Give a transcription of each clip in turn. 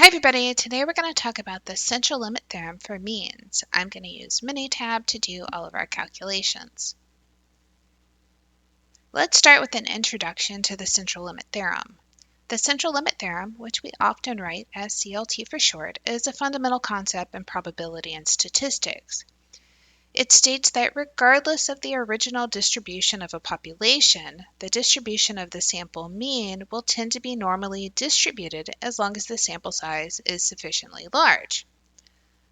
Hi everybody, today we're going to talk about the central limit theorem for means. I'm going to use Minitab to do all of our calculations. Let's start with an introduction to the central limit theorem. The central limit theorem, which we often write as CLT for short, is a fundamental concept in probability and statistics. It states that regardless of the original distribution of a population, the distribution of the sample mean will tend to be normally distributed as long as the sample size is sufficiently large.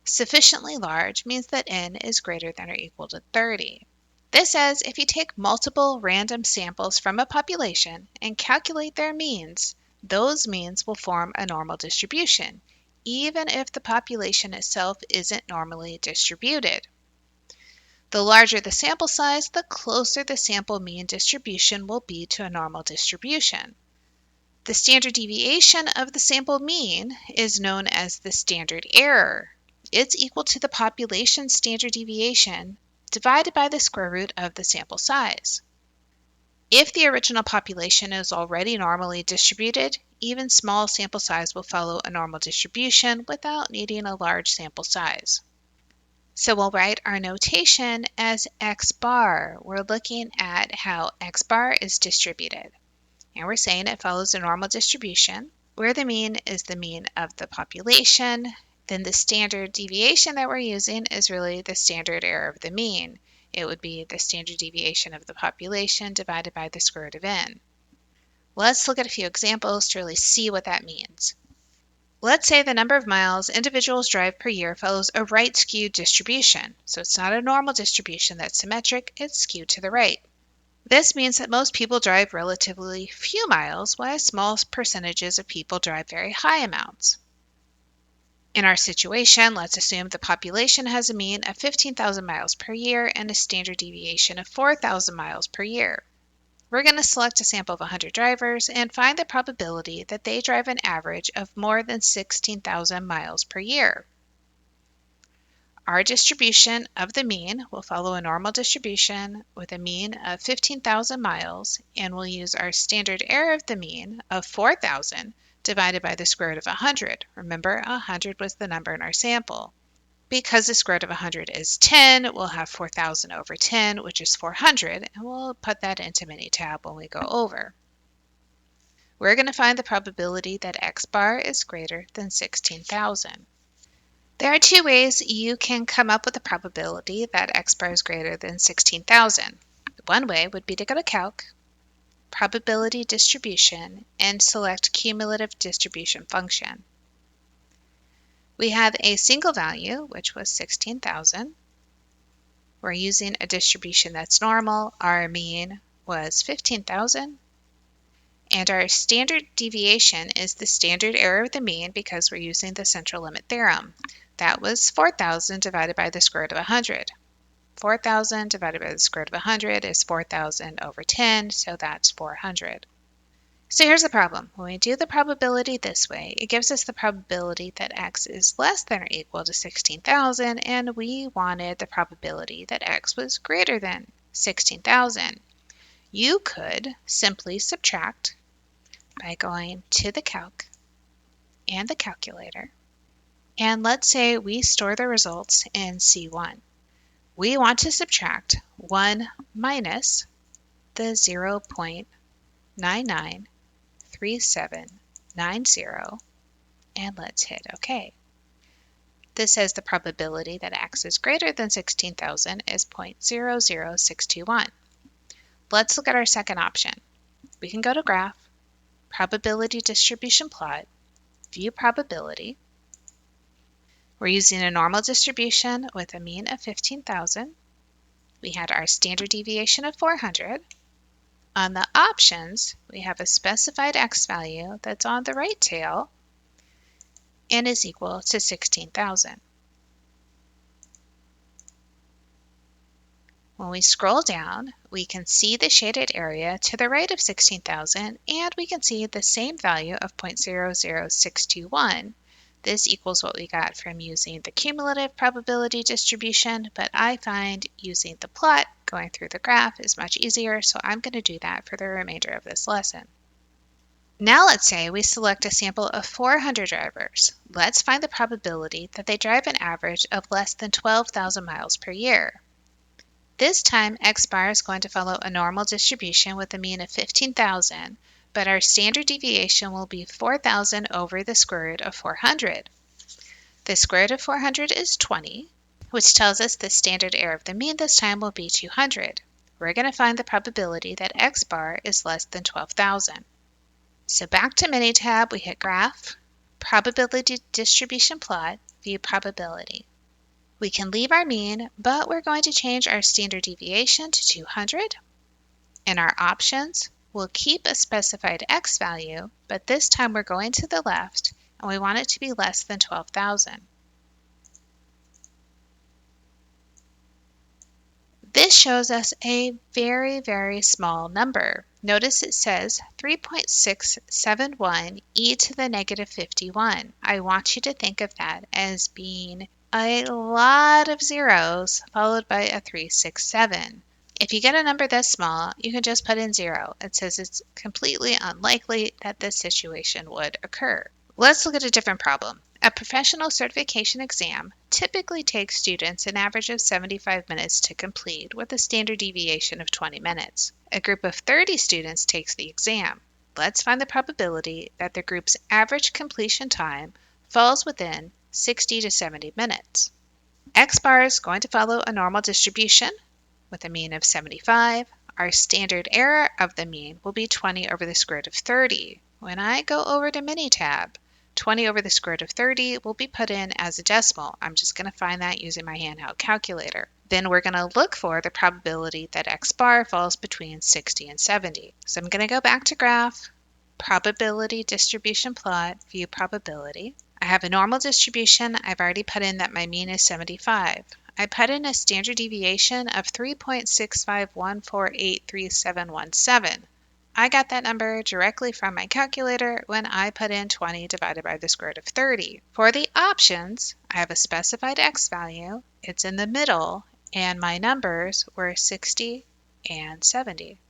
Sufficiently large means that n is greater than or equal to 30. This says if you take multiple random samples from a population and calculate their means, those means will form a normal distribution, even if the population itself isn't normally distributed. The larger the sample size, the closer the sample mean distribution will be to a normal distribution. The standard deviation of the sample mean is known as the standard error. It's equal to the population standard deviation divided by the square root of the sample size. If the original population is already normally distributed, even small sample size will follow a normal distribution without needing a large sample size. So we'll write our notation as x bar. We're looking at how x bar is distributed. And we're saying it follows a normal distribution, where the mean is the mean of the population. Then the standard deviation that we're using is really the standard error of the mean. It would be the standard deviation of the population divided by the square root of n. Let's look at a few examples to really see what that means. Let's say the number of miles individuals drive per year follows a right-skewed distribution. So it's not a normal distribution that's symmetric, it's skewed to the right. This means that most people drive relatively few miles, while small percentages of people drive very high amounts. In our situation, let's assume the population has a mean of 15,000 miles per year and a standard deviation of 4,000 miles per year. We're going to select a sample of 100 drivers and find the probability that they drive an average of more than 16,000 miles per year. Our distribution of the mean will follow a normal distribution with a mean of 15,000 miles, and we'll use our standard error of the mean of 4,000 divided by the square root of 100. Remember, 100 was the number in our sample. Because the square root of 100 is 10, we'll have 4,000 over 10, which is 400, and we'll put that into Minitab when we go over. We're going to find the probability that x bar is greater than 16,000. There are two ways you can come up with a probability that x bar is greater than 16,000. One way would be to go to Calc, Probability Distribution, and select Cumulative Distribution Function. We have a single value, which was 16,000. We're using a distribution that's normal. Our mean was 15,000. And our standard deviation is the standard error of the mean because we're using the central limit theorem. That was 4,000 divided by the square root of 100. 4,000 divided by the square root of 100 is 4,000 over 10, so that's 400. So here's the problem. When we do the probability this way, it gives us the probability that x is less than or equal to 16,000, and we wanted the probability that x was greater than 16,000. You could simply subtract by going to the calc and the calculator. And let's say we store the results in C1. We want to subtract 1 minus the 0.993790, and let's hit OK. This says the probability that x is greater than 16,000 is 0.00621. Let's look at our second option. We can go to Graph, Probability Distribution Plot, View Probability. We're using a normal distribution with a mean of 15,000. We had our standard deviation of 400. On the options, we have a specified x value that's on the right tail and is equal to 16,000. When we scroll down, we can see the shaded area to the right of 16,000, and we can see the same value of 0.00621. This equals what we got from using the cumulative probability distribution, but I find using the plot, going through the graph, is much easier, so I'm going to do that for the remainder of this lesson. Now let's say we select a sample of 400 drivers. Let's find the probability that they drive an average of less than 12,000 miles per year. This time, X bar is going to follow a normal distribution with a mean of 15,000, but our standard deviation will be 4,000 over the square root of 400. The square root of 400 is 20, which tells us the standard error of the mean this time will be 200. We're going to find the probability that X bar is less than 12,000. So back to Minitab, we hit Graph, Probability Distribution Plot, View Probability. We can leave our mean, but we're going to change our standard deviation to 200. In our options, we'll keep a specified X value, but this time we're going to the left, and we want it to be less than 12,000. This shows us a very, very small number. Notice it says 3.671 e to the negative 51. I want you to think of that as being a lot of zeros followed by a 367. If you get a number this small, you can just put in 0. It says it's completely unlikely that this situation would occur. Let's look at a different problem. A professional certification exam typically takes students an average of 75 minutes to complete with a standard deviation of 20 minutes. A group of 30 students takes the exam. Let's find the probability that the group's average completion time falls within 60 to 70 minutes. X bar is going to follow a normal distribution with a mean of 75. Our standard error of the mean will be 20 over the square root of 30. When I go over to Minitab, 20 over the square root of 30 will be put in as a decimal. I'm just going to find that using my handheld calculator. Then we're going to look for the probability that X bar falls between 60 and 70. So I'm going to go back to Graph, Probability Distribution Plot, View Probability. I have a normal distribution. I've already put in that my mean is 75. I put in a standard deviation of 3.6514831717. I got that number directly from my calculator when I put in 20 divided by the square root of 30. For the options, I have a specified X value, it's in the middle, and my numbers were 60 and 70.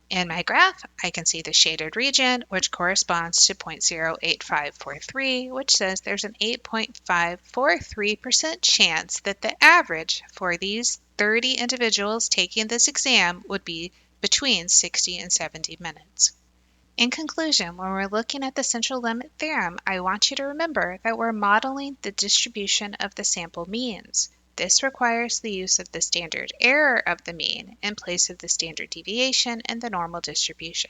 In my graph, I can see the shaded region, which corresponds to 0.08543, which says there's an 8.543% chance that the average for these 30 individuals taking this exam would be between 60 and 70 minutes. In conclusion, when we're looking at the central limit theorem, I want you to remember that we're modeling the distribution of the sample means. This requires the use of the standard error of the mean in place of the standard deviation and the normal distribution.